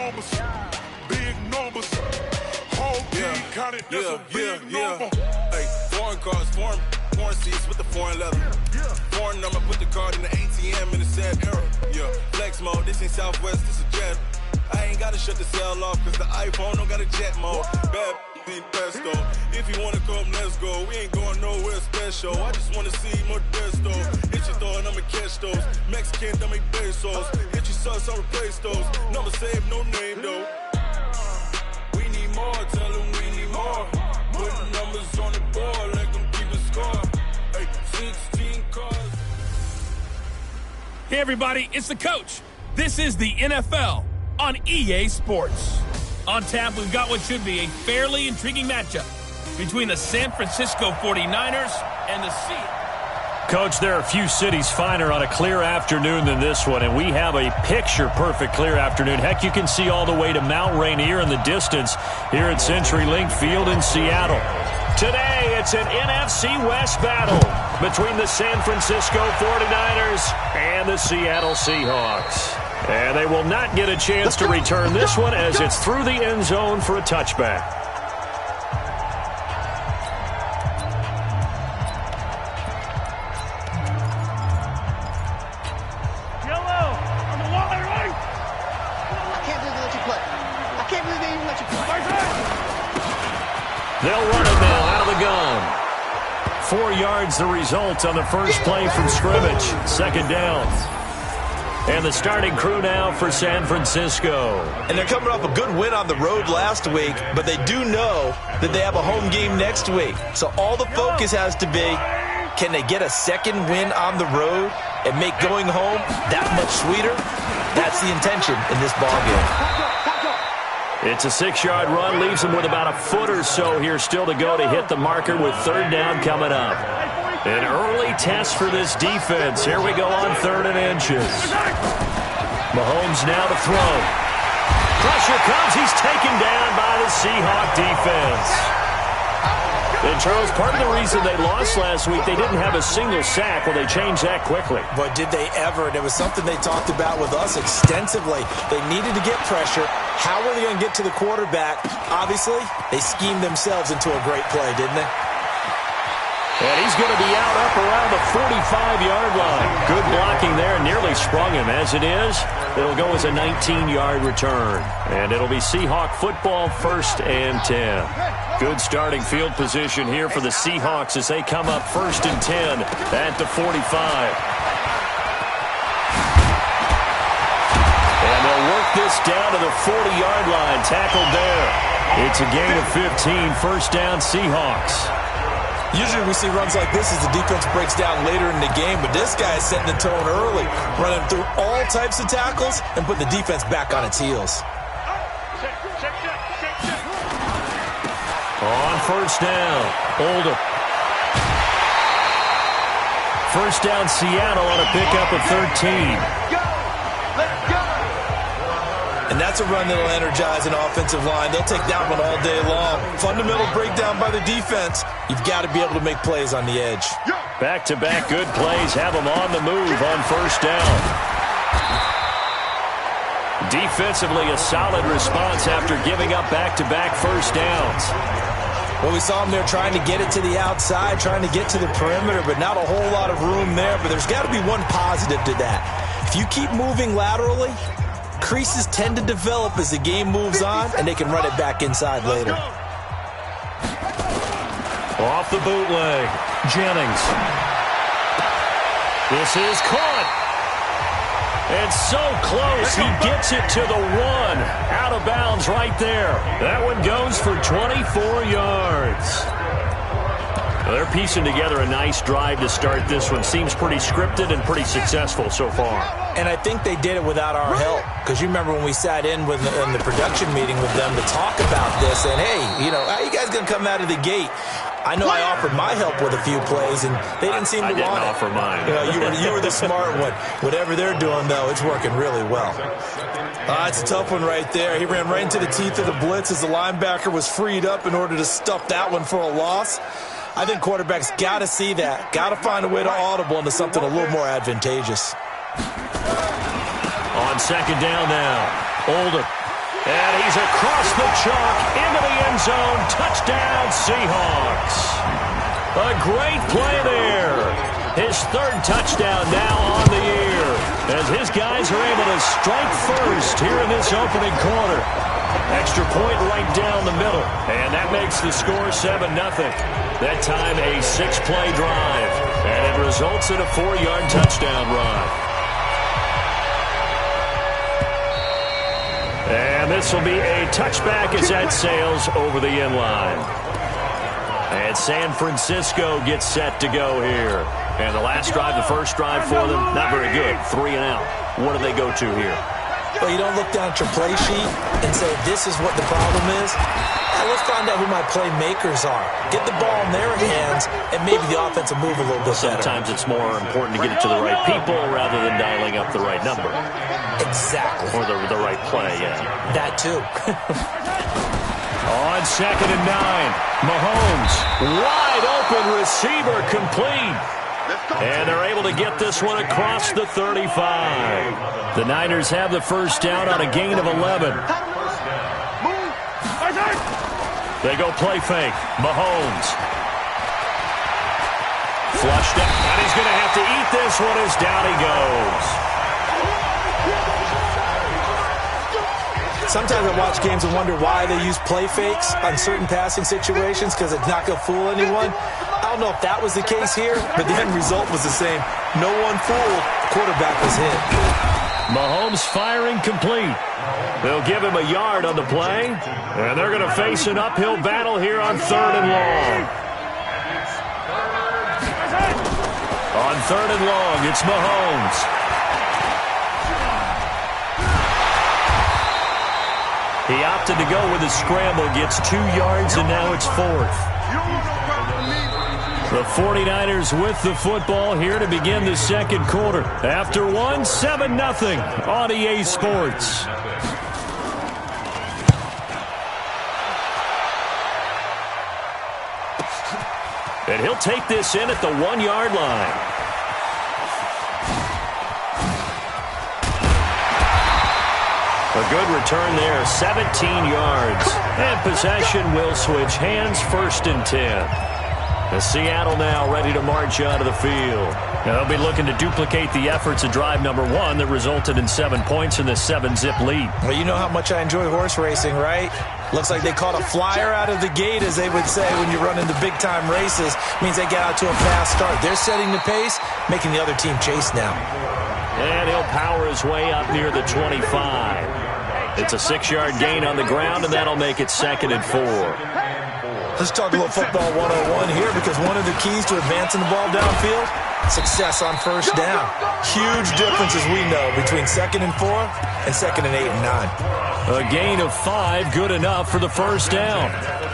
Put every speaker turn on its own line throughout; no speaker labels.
numbers, big numbers. Whole team counted, that's a big number.
Hey, foreign cars, foreign seats with the foreign leather. Foreign number, put the card in the ATM in the sad era. Yeah, flex mode, this ain't Southwest, this is jet. I ain't gotta shut the cell off, cause the iPhone don't got a jet mode. Bad in pesto. If you wanna come, let's go. We ain't going nowhere special. I just wanna see more desto. Hit your throw and I'ma catch those. Mexican, dummy pesos. Hit your sauce, I'll replace those. Number saved, no name though. We need more, tell them we need more. Putting numbers on the board, let them keep a score. Hey, 16 cars.
Hey everybody, it's the coach. This is the NFL on EA Sports. On tap, we've got what should be a fairly intriguing matchup between the San Francisco 49ers and the Seahawks.
Coach, there are a few cities finer on a clear afternoon than this one, and we have a picture-perfect clear afternoon. Heck, you can see all the way to Mount Rainier in the distance here at CenturyLink Field in Seattle. Today, it's an NFC West battle between the San Francisco 49ers and the Seattle Seahawks. And they will not get a chance to return this one as it's through the end zone for a touchback.
Yellow on the line, right? I can't believe they let you play. I can't believe they even let you play.
They'll run it now out of the gun. 4 yards the result on the first play from scrimmage. Second down. And the starting crew now for San Francisco.
And they're coming off a good win on the road last week, but they do know that they have a home game next week. So all the focus has to be, can they get a second win on the road and make going home that much sweeter? That's the intention in this ballgame.
It's a 6-yard run, leaves them with about a foot or so here still to go to hit the marker with third down coming up. An early test for this defense. Here we go on 3rd and inches. Mahomes now to throw. Pressure comes. He's taken down by the Seahawk defense. And, Charles, part of the reason they lost last week, they didn't have a single sack. Well, they changed that quickly.
But did they ever? And it was something they talked about with us extensively. They needed to get pressure. How were they going to get to the quarterback? Obviously, they schemed themselves into a great play, didn't they?
And he's going to be out up around the 45-yard line. Good blocking there. Nearly sprung him. As it is, it'll go as a 19-yard return. And it'll be Seahawk football, 1st and 10. Good starting field position here for the Seahawks as they come up 1st and 10 at the 45. And they'll work this down to the 40-yard line. Tackled there. It's a gain of 15. First down, Seahawks.
Usually we see runs like this as the defense breaks down later in the game, but this guy is setting the tone early, running through all types of tackles and putting the defense back on its heels.
On first down, Oldham. First down, Seattle on a pickup of 13.
And that's a run that'll energize an offensive line. They'll take that one all day long. Fundamental breakdown by the defense. You've got to be able to make plays on the edge.
Back-to-back good plays have them on the move on first down. Defensively, a solid response after giving up back-to-back first downs.
Well, we saw them there trying to get it to the outside, trying to get to the perimeter, but not a whole lot of room there. But there's got to be one positive to that. If you keep moving laterally, creases tend to develop as the game moves on, and they can run it back inside later.
Off the bootleg, Jennings. This is caught. And so close, he gets it to the 1. Out of bounds right there. That one goes for 24 yards. Well, they're piecing together a nice drive to start this one. Seems pretty scripted and pretty successful so far.
And I think they did it without our help. Because you remember when we sat in the production meeting with them to talk about this. And, hey, how you guys going to come out of the gate? I know I offered my help with a few plays, and they didn't seem to want it.
I didn't offer mine.
You were the smart one. Whatever they're doing, though, it's working really well. It's a tough one right there. He ran right into the teeth of the blitz as the linebacker was freed up in order to stuff that one for a loss. I think quarterbacks got to see that. Got to find a way to audible into something a little more advantageous.
On second down now, Oldham. And he's across the chalk into the end zone. Touchdown, Seahawks. A great play there. His third touchdown now on the year, as his guys are able to strike first here in this opening quarter. Extra point right down the middle, and that makes the score 7-0. That time a 6-play drive, and it results in a 4-yard touchdown run. And this will be a touchback as that sails over the end line. And San Francisco gets set to go here. And the last drive, the first drive for them, not very good. 3 and out. What do they go to here?
Well, you don't look down at your play sheet and say, this is what the problem is. Let's find out who my playmakers are. Get the ball in their hands, and maybe the offense will move a little bit better.
Sometimes it's more important to get it to the right people rather than dialing up the right number.
Exactly.
Or the right play, yeah.
That too.
On 2nd and 9, Mahomes, wide open receiver, complete. And they're able to get this one across the 35. The Niners have the first down on a gain of 11. They go play fake. Mahomes. Flushed out. And he's going to have to eat this one as down he goes.
Sometimes I watch games and wonder why they use play fakes on certain passing situations, because it's not going to fool anyone. I don't know if that was the case here, but the end result was the same. No one fooled. The quarterback was hit.
Mahomes firing complete. They'll give him a yard on the play, and they're going to face an uphill battle here on 3rd and long. On 3rd and long, it's Mahomes. He opted to go with a scramble, gets 2 yards, and now it's 4th. The 49ers with the football here to begin the second quarter. After 7-0 on EA Sports. And he'll take this in at the 1-yard line. A good return there, 17 yards. And possession will switch hands, 1st and 10. As Seattle now ready to march out of the field. Now they'll be looking to duplicate the efforts of drive number 1 that resulted in 7 points in the 7-zip lead.
Well, you know how much I enjoy horse racing, right? Looks like they caught a flyer out of the gate, as they would say when you run into big-time races. Means they get out to a fast start. They're setting the pace, making the other team chase now.
And he'll power his way up near the 25. It's a 6-yard gain on the ground, and that'll make it 2nd and 4.
Let's talk a little football 101 here, because one of the keys to advancing the ball downfield, success on first down. Huge difference, as we know, between 2nd and 4 and 2nd and 8 and 9.
A gain of 5, good enough for the first down.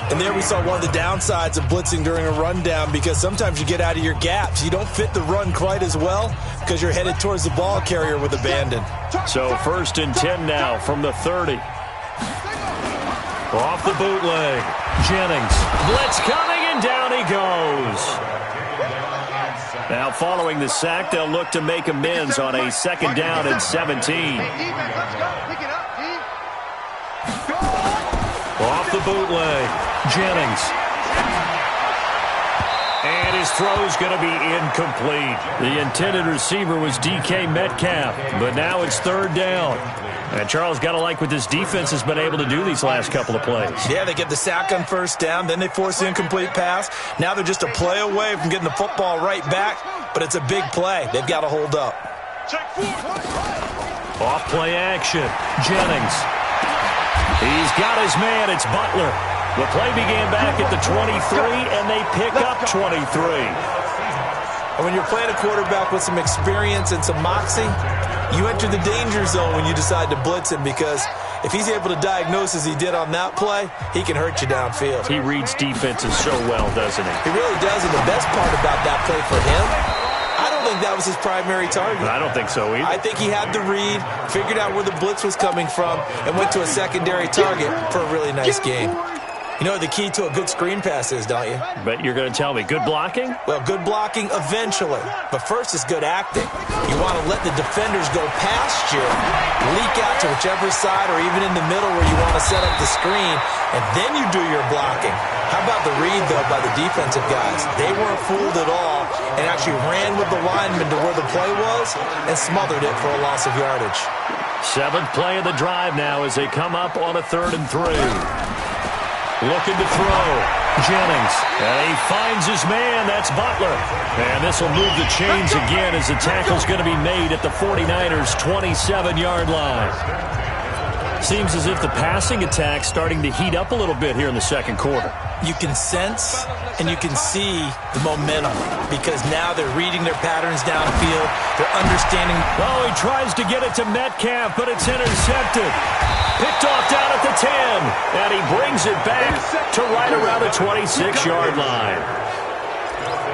And there we saw one of the downsides of blitzing during a rundown, because sometimes you get out of your gaps. You don't fit the run quite as well because you're headed towards the ball carrier with abandon.
So 1st and 10 now from the 30. Off the bootleg. Jennings. Blitz coming, and down he goes. Now following the sack, they'll look to make amends on a 2nd down and 17. Off the bootleg. Jennings. And his throw's going to be incomplete. The intended receiver was DK Metcalf, but now it's 3rd down. And Charles, got to like what this defense has been able to do these last couple of plays.
Yeah, they get the sack on first down, then they force the incomplete pass. Now they're just a play away from getting the football right back, but it's a big play. They've got to hold up.
Off play action. Jennings. He's got his man. It's Butler. The play began back at the 23, and they pick up 23.
And when you're playing a quarterback with some experience and some moxie, you enter the danger zone when you decide to blitz him, because if he's able to diagnose as he did on that play, he can hurt you downfield.
He reads defenses so well, doesn't he?
He really does, and the best part about that play for him, I don't think that was his primary target.
I don't think so either.
I think he had the read, figured out where the blitz was coming from, and went to a secondary target for a really nice gain. You know what the key to a good screen pass is, don't you?
But you're going to tell me, good blocking?
Well, good blocking eventually. But first is good acting. You want to let the defenders go past you, leak out to whichever side or even in the middle where you want to set up the screen, and then you do your blocking. How about the read, though, by the defensive guys? They weren't fooled at all and actually ran with the lineman to where the play was and smothered it for a loss of yardage.
7th play of the drive now as they come up on a 3rd and 3. Looking to throw. Jennings. And he finds his man. That's Butler. And this will move the chains again as the tackle's going to be made at the 49ers' 27-yard line. Seems as if the passing attack's starting to heat up a little bit here in the second quarter.
You can sense and you can see the momentum because now they're reading their patterns downfield. They're understanding.
Oh, he tries to get it to Metcalf, but it's intercepted. Picked off down at the 10, and he brings it back to right around the 26-yard line.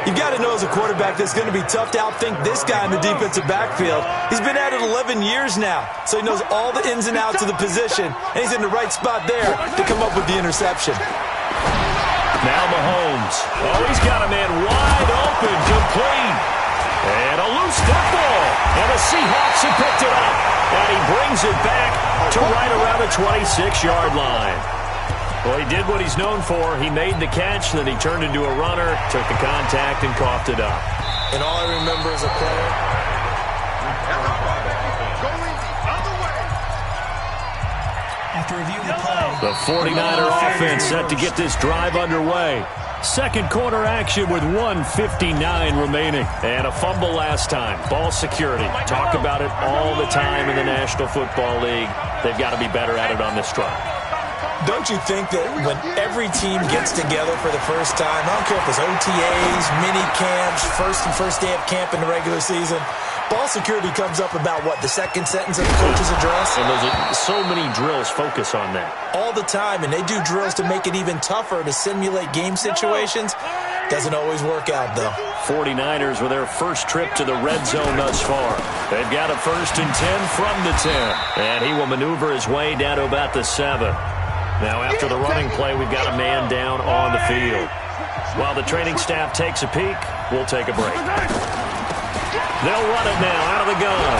You've got to know as a quarterback that it's going to be tough to outthink this guy in the defensive backfield. He's been at it 11 years now, so he knows all the ins and outs of the position, and he's in the right spot there to come up with the interception.
Now Mahomes. Oh, he's got a man wide open, complete. And a loose football. And the Seahawks have picked it up. And he brings it back to right around the 26-yard line. Well, he did what he's known for. He made the catch, then he turned into a runner, took the contact, and coughed it up.
And all I remember as a player,
after reviewing the play,
the 49er offense set to get this drive underway. Second quarter action with 1:59 remaining. And a fumble last time. Ball security. Talk about it all the time in the National Football League. They've got to be better at it on this drive.
don't you think that when every team gets together for the first time, I don't care if it's OTAs, mini camps, first day of camp in the regular season, ball security comes up about, what, the second sentence of the coach's address?
And so many drills focus on that.
All the time, and they do drills to make it even tougher to simulate game situations. Doesn't always work out, though.
49ers with their first trip to the red zone thus far. They've got a 1st and 10 from the 10. And he will maneuver his way down to about the 7. Now, after the running play, we've got a man down on the field. While the training staff takes a peek, we'll take a break. They'll run it now out of the gun.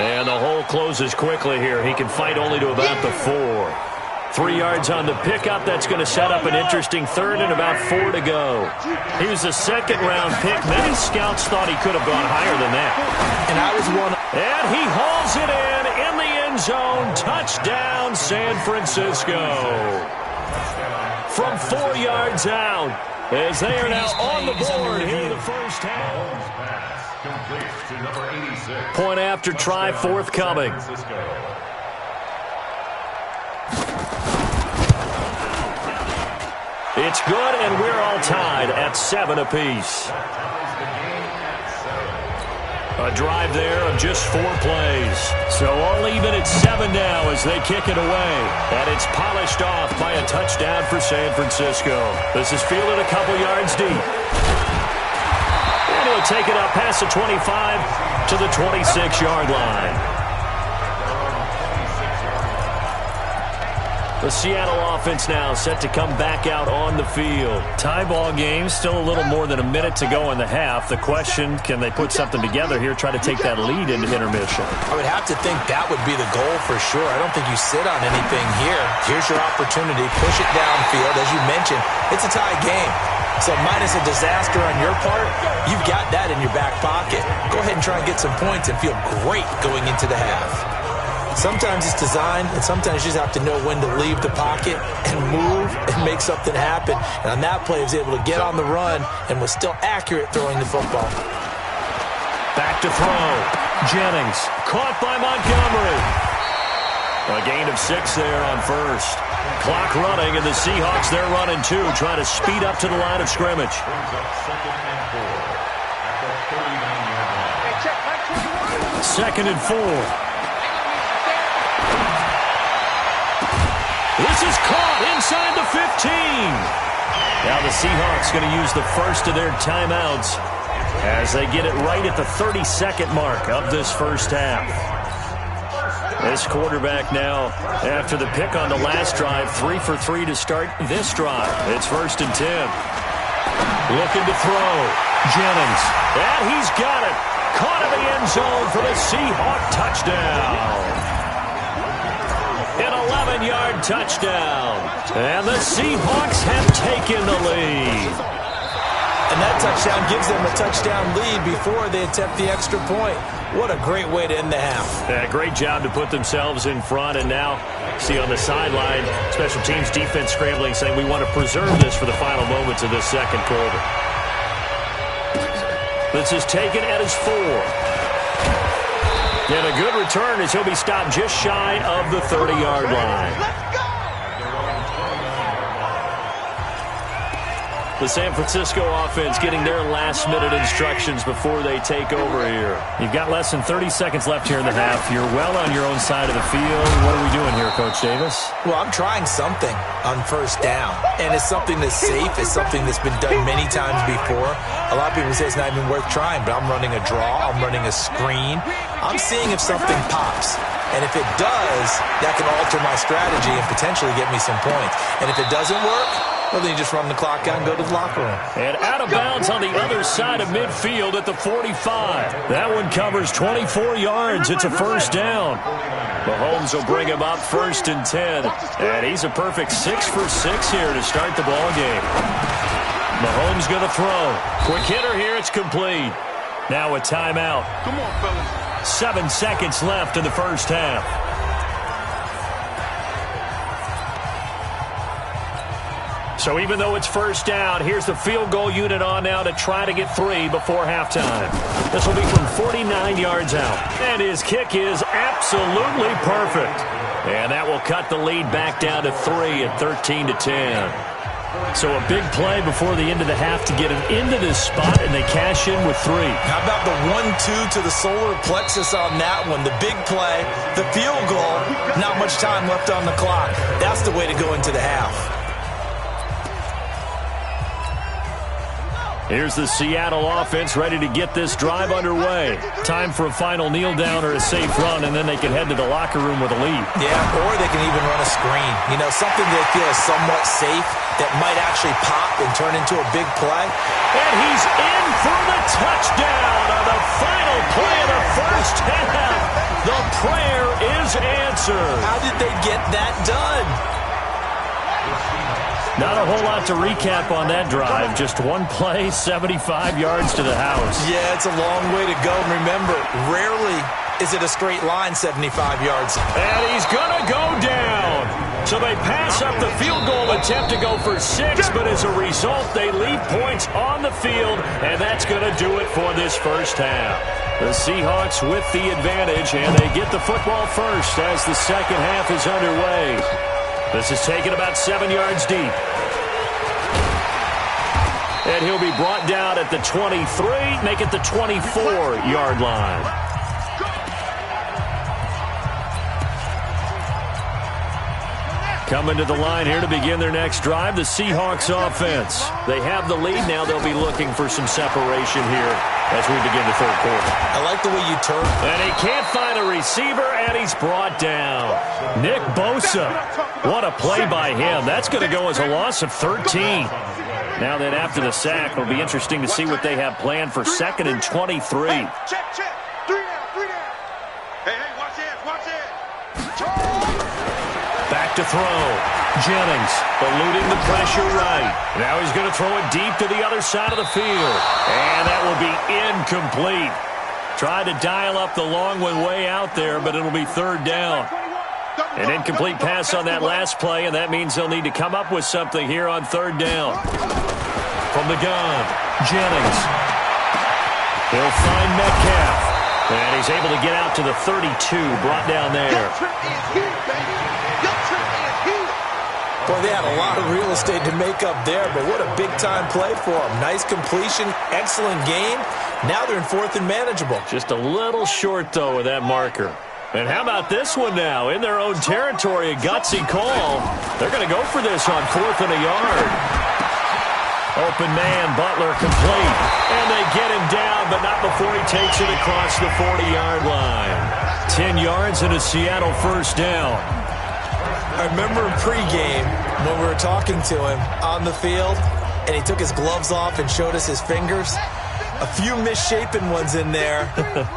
And the hole closes quickly here. He can fight only to about the 4. 3 yards on the pickup. That's going to set up an interesting 3rd and about 4 to go. He was a second-round pick. Many scouts thought he could have gone higher than that.
And I was one.
And he hauls it in the end zone. Touchdown, San Francisco. From 4 yards out, as they are now on the board here in the first half. Point after try forthcoming. It's good, and we're all tied at 7 apiece. A drive there of just 4 plays. So all even at 7 now as they kick it away. And it's polished off by a touchdown for San Francisco. This is fielded a couple yards deep. And he'll take it up past the 25 to the 26-yard line. The Seattle offense now set to come back out on the field. Tie ball game, still a little more than a minute to go in the half. The question, can they put something together here, try to take that lead into intermission?
I would have to think that would be the goal for sure. I don't think you sit on anything here. Here's your opportunity. Push it downfield. As you mentioned, it's a tie game. So minus a disaster on your part, you've got that in your back pocket. Go ahead and try and get some points and feel great going into the half. Sometimes it's designed, and sometimes you just have to know when to leave the pocket and move and make something happen. And on that play, he was able to get on the run and was still accurate throwing the football.
Back to throw. Jennings caught by Montgomery. A gain of 6 there on first. Clock running, and the Seahawks, they're running too, trying to speed up to the line of scrimmage. 2nd and 4. This is caught inside the 15. Now the Seahawks going to use the first of their timeouts as they get it right at the 32nd mark of this first half. This quarterback now, after the pick on the last drive, 3 for 3 to start this drive. It's 1st and 10. Looking to throw. Jennings. And he's got it. Caught in the end zone for the Seahawk touchdown. An 11-yard touchdown. And the Seahawks have taken the lead.
And that touchdown gives them a touchdown lead before they attempt the extra point. What a great way to end the half.
Yeah, great job to put themselves in front. And now, see on the sideline, special teams defense scrambling, saying we want to preserve this for the final moments of this second quarter. This is taken at his 4. And a good return as he'll be stopped just shy of the 30-yard line. The San Francisco offense getting their last-minute instructions before they take over here. You've got less than 30 seconds left here in the half. You're well on your own side of the field. What are we doing here, Coach Davis?
Well, I'm trying something on first down. And it's something that's safe. It's something that's been done many times before. A lot of people say it's not even worth trying, but I'm running a draw. I'm running a screen. I'm seeing if something pops. And if it does, that can alter my strategy and potentially get me some points. And if it doesn't work, well, then you just run the clock out and go to the locker room.
And out of bounds on the other side of midfield at the 45. That one covers 24 yards. It's a first down. Mahomes will bring him up 1st and 10. And he's a perfect 6 for 6 here to start the ball game. Mahomes going to throw. Quick hitter here. It's complete. Now a timeout.
Come on, fellas.
7 seconds left in the first half. So even though it's first down, here's the field goal unit on now to try to get 3 before halftime. This will be from 49 yards out. And his kick is absolutely perfect. And that will cut the lead back down to 3 at 13-10. So a big play before the end of the half to get him into this spot, and they cash in with 3.
How about the 1-2 to the solar plexus on that one? The big play, the field goal, not much time left on the clock. That's the way to go into the half.
Here's the Seattle offense ready to get this drive underway. Time for a final kneel down or a safe run, and then they can head to the locker room with a lead.
Yeah, or they can even run a screen. You know, something they feel is somewhat safe that might actually pop and turn into a big play.
And he's in for the touchdown on the final play of the first half. The prayer is answered.
How did they get that done?
Not a whole lot to recap on that drive. Just one play, 75 yards to the house.
Yeah, it's a long way to go. And remember, rarely is it a straight line 75 yards.
And he's going to go down. So they pass up the field goal attempt to go for 6, but as a result, they leave points on the field, and that's going to do it for this first half. The Seahawks with the advantage, and they get the football first as the second half is underway. This is taken about 7 yards deep. And he'll be brought down at the 23, make it the 24-yard line. Coming to the line here to begin their next drive, the Seahawks offense. They have the lead now. They'll be looking for some separation here as we begin the third quarter.
I like the way you turn.
And he can't find a receiver, and he's brought down. Nick Bosa. What a play by him. That's going to go as a loss of 13. Now then, after the sack, it'll be interesting to see what they have planned for 2nd and 23.
Check. 3 down. Hey, watch it.
Back to throw. Jennings eluding the pressure right. Now he's going to throw it deep to the other side of the field. And that will be incomplete. Tried to dial up the long one way out there, but it'll be 3rd down. An incomplete pass on that last play, and that means they'll need to come up with something here on 3rd down. From the gun, Jennings. He'll find Metcalf. And he's able to get out to the 32, brought down there.
Boy, they had a lot of real estate to make up there, but what a big-time play for them. Nice completion, excellent game. Now they're in 4th and manageable.
Just a little short, though, with that marker. And how about this one now? In their own territory, a gutsy call. They're going to go for this on 4th and a yard. Open man, Butler complete. And they get him down, but not before he takes it across the 40-yard line. 10 yards and a Seattle first down.
I remember in pregame when we were talking to him on the field, and he took his gloves off and showed us his fingers. A few misshapen ones in there,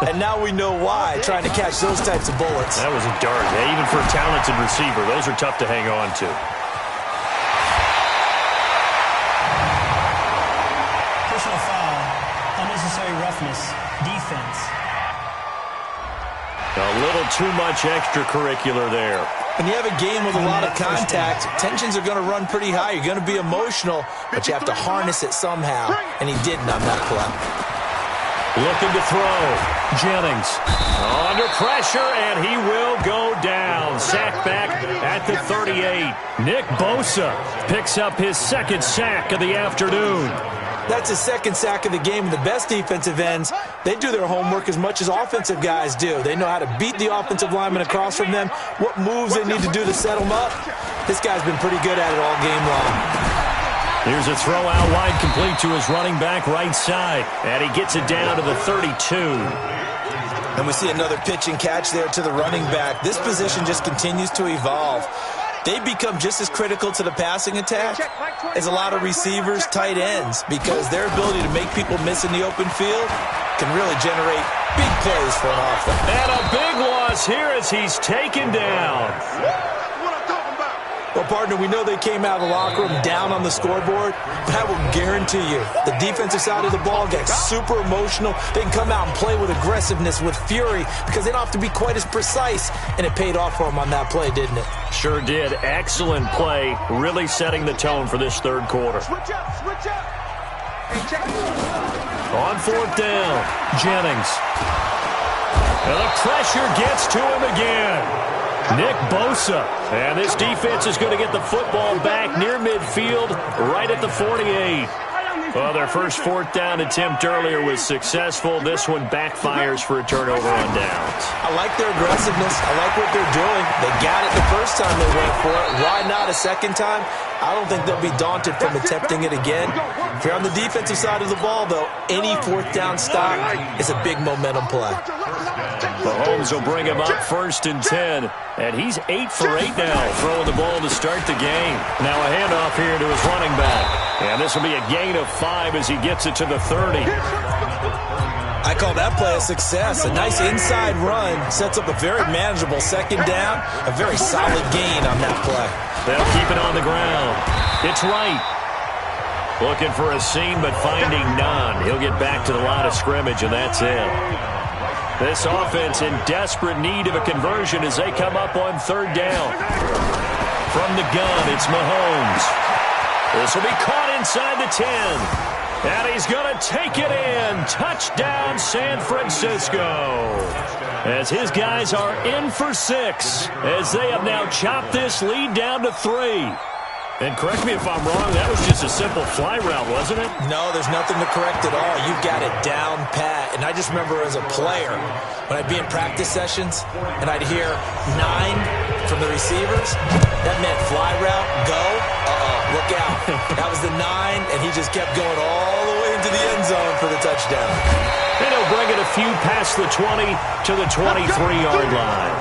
and now we know why, trying to catch those types of bullets.
That was a dart. Hey, even for a talented receiver, those are tough to hang on to.
Personal foul, unnecessary roughness, defense.
A little too much extracurricular there.
When you have a game with a lot of contact, tensions are going to run pretty high. You're going to be emotional, but you have to harness it somehow, and he didn't on that play.
Looking to throw. Jennings under pressure, and he will go down. Sack back at the 38. Nick Bosa picks up his second sack of the afternoon.
That's his second sack of the game. And the best defensive ends, they do their homework as much as offensive guys do. They know how to beat the offensive lineman across from them, what moves they need to do to set them up. This guy's been pretty good at it all game long.
Here's a throw out wide, complete to his running back right side. And he gets it down to the 32.
And we see another pitch and catch there to the running back. This position just continues to evolve. They become just as critical to the passing attack as a lot of receivers, tight ends, because their ability to make people miss in the open field can really generate big plays for an offense.
And a big loss here as he's taken down.
Well, partner, we know they came out of the locker room down on the scoreboard, but I will guarantee you the defensive side of the ball gets super emotional. They can come out and play with aggressiveness, with fury, because they don't have to be quite as precise, and it paid off for them on that play, didn't it?
Sure did. Excellent play, really setting the tone for this third quarter.
Switch up.
On fourth down, Jennings. And the pressure gets to him again. Nick Bosa. And this defense is going to get the football back near midfield, right at the 48. Well, their first fourth down attempt earlier was successful. This one backfires for a turnover on downs.
I like their aggressiveness. I like what they're doing. They got it the first time they went for it. Why not a second time? I don't think they'll be daunted from attempting it again. If you're on the defensive side of the ball, though, any fourth down stop is a big momentum play.
Mahomes will bring him up first and 10. And he's 8 for 8 now, throwing the ball to start the game. Now a handoff here to his running back. And this will be a gain of 5 as he gets it to the 30.
I call that play a success. A nice inside run sets up a very manageable second down. A very solid gain on that play.
They'll keep it on the ground. It's right. Looking for a seam, but finding none. He'll get back to the line of scrimmage, and that's it. This offense in desperate need of a conversion as they come up on third down. From the gun, it's Mahomes. This will be caught inside the 10. And he's going to take it in. Touchdown, San Francisco. As his guys are in for 6. As they have now chopped this lead down to 3. And correct me if I'm wrong, that was just a simple fly route, wasn't it?
No, there's nothing to correct at all. You've got it down pat. And I just remember as a player, when I'd be in practice sessions, and I'd hear 9 from the receivers, that meant fly route, go, look out. That was the 9, and he just kept going all the way into the end zone for the touchdown.
And he'll bring it a few past the 20 to the 23-yard line.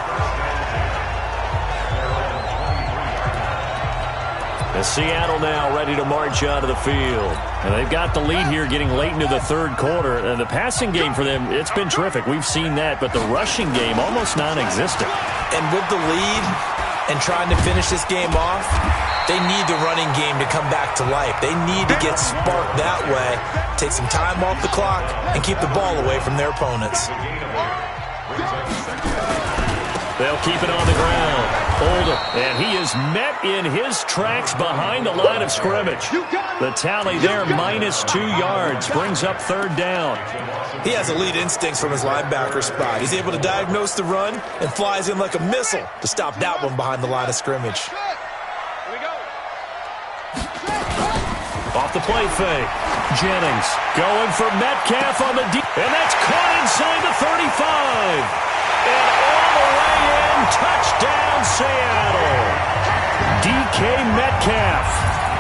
As Seattle now ready to march out of the field. And they've got the lead here getting late into the third quarter. And the passing game for them, it's been terrific. We've seen that. But the rushing game, almost non-existent.
And with the lead and trying to finish this game off, they need the running game to come back to life. They need to get sparked that way, take some time off the clock, and keep the ball away from their opponents.
They'll keep it on the ground. Oldham, and he is met in his tracks behind the line of scrimmage. The tally there, -2 yards, brings up third down.
He has elite instincts from his linebacker spot. He's able to diagnose the run and flies in like a missile to stop that one behind the line of scrimmage.
Off the play fake. Jennings going for Metcalf on the deep. And that's caught inside the 35. And all the way in, touchdown Seattle. DK Metcalf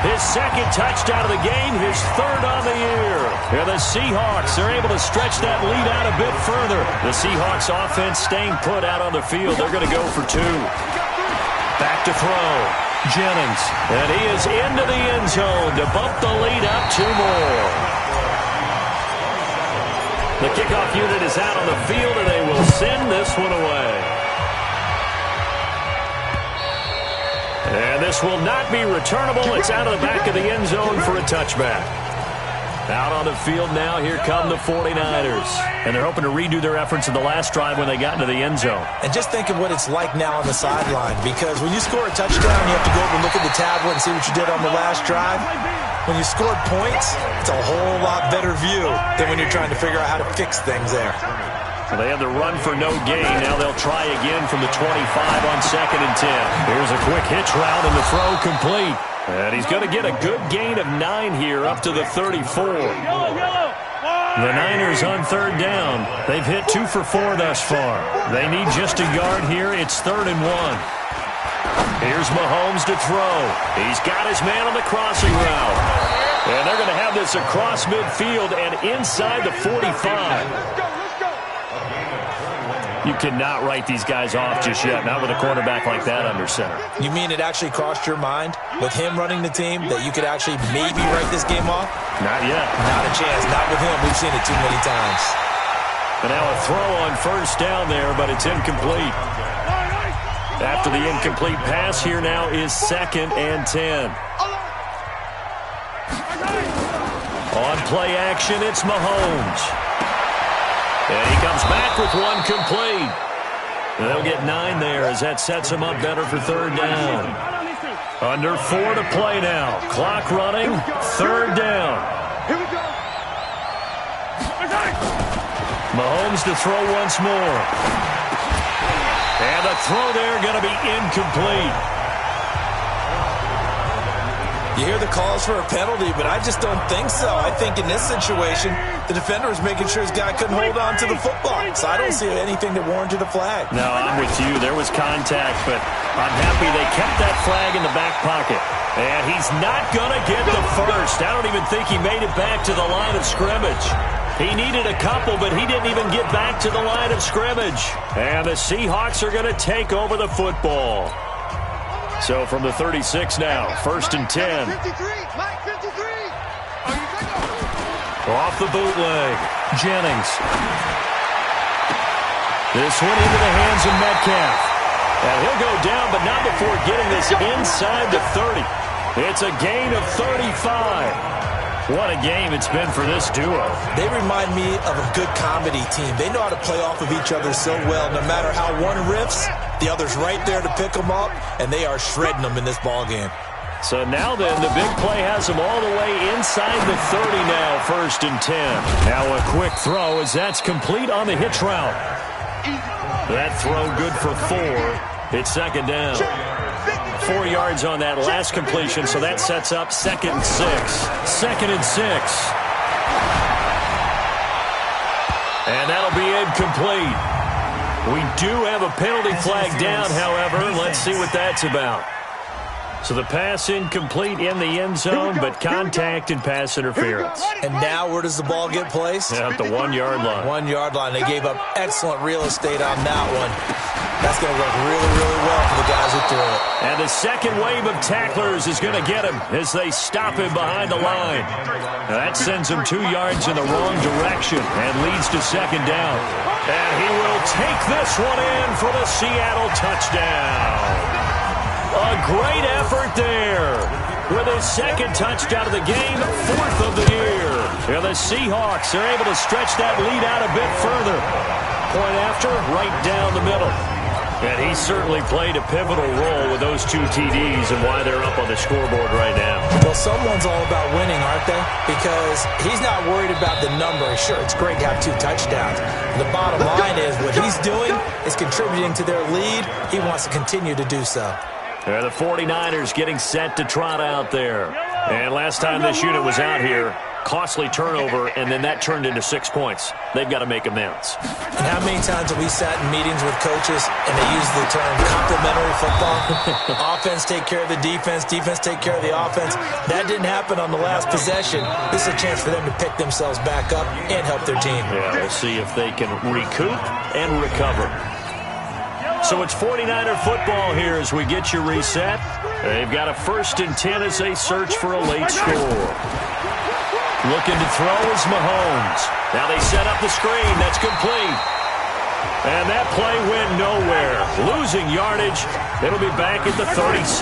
His second touchdown of the game, his third on the year. And the Seahawks are able to stretch that lead out a bit further. The Seahawks offense staying put out on the field. They're going to go for 2. Back to throw. Jennings. And he is into the end zone to bump the lead up 2 more. The kickoff unit is out on the field, and they will send this one away. And this will not be returnable. It's out of the back of the end zone for a touchback. Out on the field now, here come the 49ers. And they're hoping to redo their efforts in the last drive when they got into the end zone.
And just think of what it's like now on the sideline, because when you score a touchdown, you have to go over and look at the tablet and see what you did on the last drive. When you scored points, it's a whole lot better view than when you're trying to figure out how to fix things there.
Well, they had the run for no gain. Now they'll try again from the 25 on 2nd and 10. Here's a quick hitch route and the throw complete. And he's going to get a good gain of 9 here up to the 34. The Niners on 3rd down. They've hit 2 for 4 thus far. They need just a yard here. It's 3rd and 1. Here's Mahomes to throw. He's got his man on the crossing route. And they're going to have this across midfield and inside the 45. You cannot write these guys off just yet, not with a quarterback like that under center.
You mean it actually crossed your mind with him running the team that you could actually maybe write this game off?
Not yet.
Not a chance. Not with him. We've seen it too many times.
And now a throw on 1st down there, but it's incomplete. After the incomplete pass, here now is 2nd and 10. On play action, it's Mahomes. And he comes back with 1 complete. They'll get 9 there as that sets him up better for 3rd down. Under 4 to play now. Clock running. 3rd down. Mahomes to throw once more. And the throw there going to be incomplete.
You hear the calls for a penalty, but I just don't think so. I think in this situation, the defender was making sure his guy couldn't hold on to the football. So I don't see anything that warranted a flag.
No, I'm with you. There was contact, but I'm happy they kept that flag in the back pocket. And he's not going to get the first. I don't even think he made it back to the line of scrimmage. He needed a couple, but he didn't even get back to the line of scrimmage. And the Seahawks are going to take over the football. So from the 36 now, 1st and 10.
53, Mike, 53.
Off the bootleg, Jennings. This one into the hands of Metcalf. And he'll go down, but not before getting this inside the 30. It's a gain of 35. What a game it's been for this duo.
They remind me of a good comedy team. They know how to play off of each other so well. No matter how one riffs, the other's right there to pick them up, and they are shredding them in this ballgame.
So now then, the big play has them all the way inside the 30 now, 1st and 10. Now a quick throw as that's complete on the hitch route. That throw good for 4. It's 2nd down. 4 yards on that last completion, so that sets up 2nd and 6. 2nd and 6. And that'll be incomplete. We do have a penalty flag down, however. Let's see what that's about. So the pass incomplete in the end zone, but contact and pass interference.
And now where does the ball get placed?
At the 1-yard line.
1-yard line. They gave up excellent real estate on that one. That's going to work really, really well for the guys who threw it.
And the second wave of tacklers is going to get him as they stop him behind the line. Now that sends him 2 yards in the wrong direction and leads to 2nd down. And he will take this one in for the Seattle touchdown. A great effort there with his 2nd touchdown of the game, 4th of the year. And the Seahawks are able to stretch that lead out a bit further. Point after, right down the middle. And he certainly played a pivotal role with those 2 TDs and why they're up on the scoreboard right now.
Well, someone's all about winning, aren't they? Because he's not worried about the number. Sure, it's great to have 2 touchdowns. The bottom line is what he's doing is contributing to their lead. He wants to continue to do so.
And the 49ers getting set to trot out there. And last time this unit was out here, costly turnover, and then that turned into 6 points. They've got to make amends.
And how many times have we sat in meetings with coaches and they use the term complementary football? Offense take care of the defense, defense take care of the offense. That didn't happen on the last possession. This is a chance for them to pick themselves back up and help their team.
Yeah, we'll see if they can recoup and recover. So it's 49er football here as we get you reset. They've got a 1st and 10 as they search for a late score. Looking to throw is Mahomes. Now they set up the screen. That's complete. And that play went nowhere. Losing yardage. It'll be back at the 36.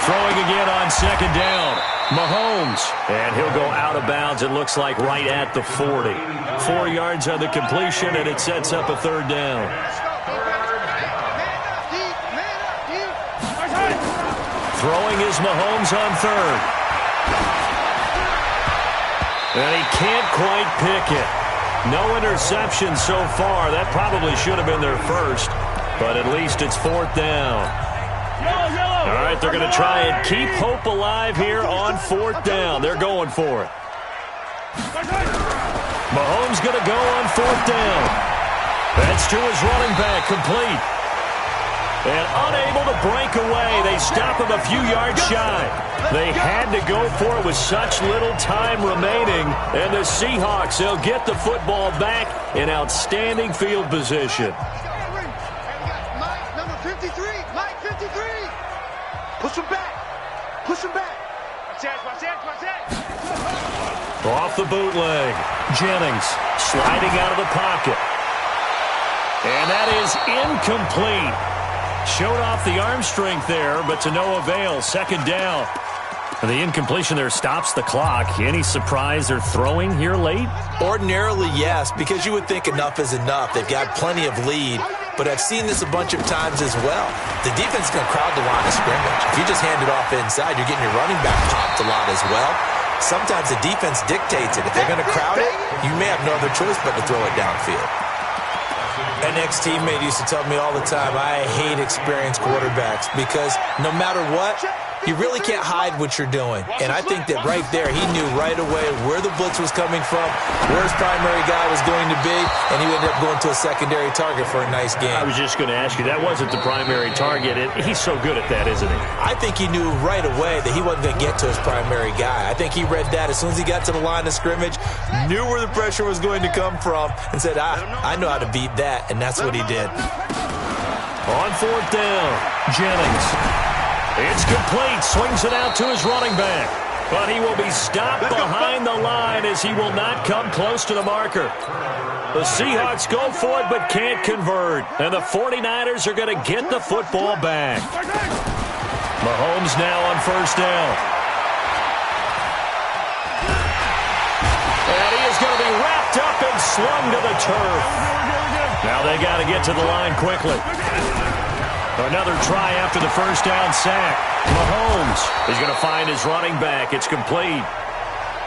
Throwing again on 2nd down. Mahomes. And he'll go out of bounds, it looks like, right at the 40. 4 yards on the completion, and it sets up a 3rd down. Throwing is Mahomes on 3rd. And he can't quite pick it. No interception so far. That probably should have been their first, but at least it's 4th down. All right, they're going to try and keep hope alive here on 4th down. They're going for it. Mahomes going to go on 4th down. That's to his running back, complete. And unable to break away. They stop him a few yards shy. They had to go for it with such little time remaining. And the Seahawks, they'll get the football back in outstanding field position.
Mike, number 53. Mike, 53. Push him back. Push him back. Watch that.
Off the bootleg. Jennings sliding out of the pocket. And that is incomplete. Showed off the arm strength there, but to no avail. 2nd down. The incompletion there stops the clock. Any surprise they're throwing here late?
Ordinarily, yes, because you would think enough is enough. They've got plenty of lead, but I've seen this a bunch of times as well. The defense is going to crowd the line of scrimmage. If you just hand it off inside, you're getting your running back popped a lot as well. Sometimes the defense dictates it. If they're going to crowd it, you may have no other choice but to throw it downfield. An ex-teammate used to tell me all the time, I hate experienced quarterbacks because no matter what, you really can't hide what you're doing. And I think that right there, he knew right away where the blitz was coming from, where his primary guy was going to be, and he ended up going to a secondary target for a nice game.
I was just going to ask you, that wasn't the primary target. He's so good at that, isn't he?
I think he knew right away that he wasn't going to get to his primary guy. I think he read that as soon as he got to the line of scrimmage, knew where the pressure was going to come from, and said, I know how to beat that, and that's what he did.
On 4th down, Jennings. It's complete. Swings it out to his running back. But he will be stopped behind the line as he will not come close to the marker. The Seahawks go for it but can't convert. And the 49ers are going to get the football back. Mahomes now on 1st down. And he is going to be wrapped up and slung to the turf. Now they got to get to the line quickly. Another try after the 1st down sack. Mahomes is going to find his running back. It's complete.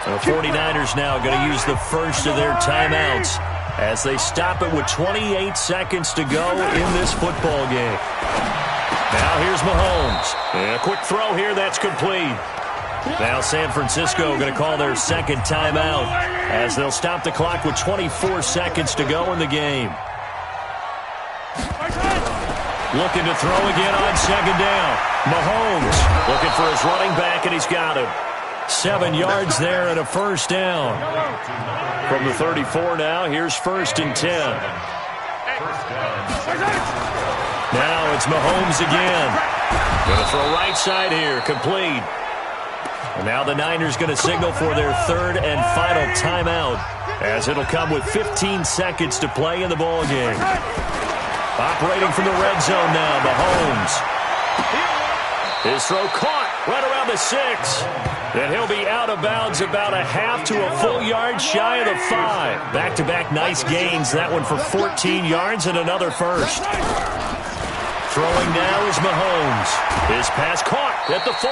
The 49ers now going to use the first of their timeouts as they stop it with 28 seconds to go in this football game. Now here's Mahomes. And a quick throw here. That's complete. Now San Francisco going to call their 2nd timeout as they'll stop the clock with 24 seconds to go in the game. Looking to throw again on 2nd down. Mahomes looking for his running back, and he's got him. 7 yards there and a 1st down. From the 34 now, here's 1st and 10. Now it's Mahomes again. Going to throw right side here, complete. And now the Niners going to signal for their 3rd and final timeout as it'll come with 15 seconds to play in the ball game. Operating from the red zone now, Mahomes. His throw caught right around the 6. And he'll be out of bounds about a half to a full yard shy of the 5. Back-to-back nice gains. That one for 14 yards and another first. Throwing now is Mahomes. His pass caught at the 4.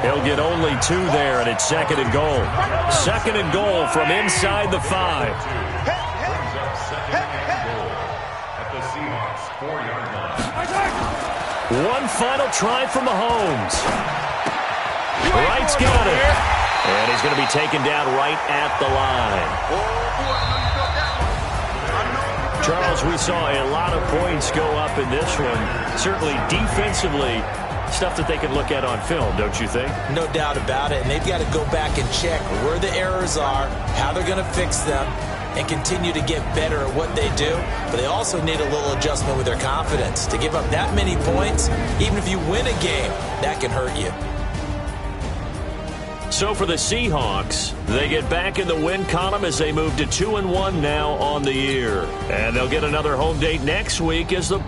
He'll get only 2 there, and it's 2nd and goal. 2nd and goal from inside the 5. One final try for Mahomes. Wright's got it. And he's going to be taken down right at the line. Charles, we saw a lot of points go up in this one. Certainly defensively, stuff that they can look at on film, don't you think?
No doubt about it. And they've got to go back and check where the errors are, how they're going to fix them, and continue to get better at what they do. But they also need a little adjustment with their confidence. To give up that many points, even if you win a game, that can hurt you.
So for the Seahawks, they get back in the win column as they move to 2-1 now on the year. And they'll get another home date next week as the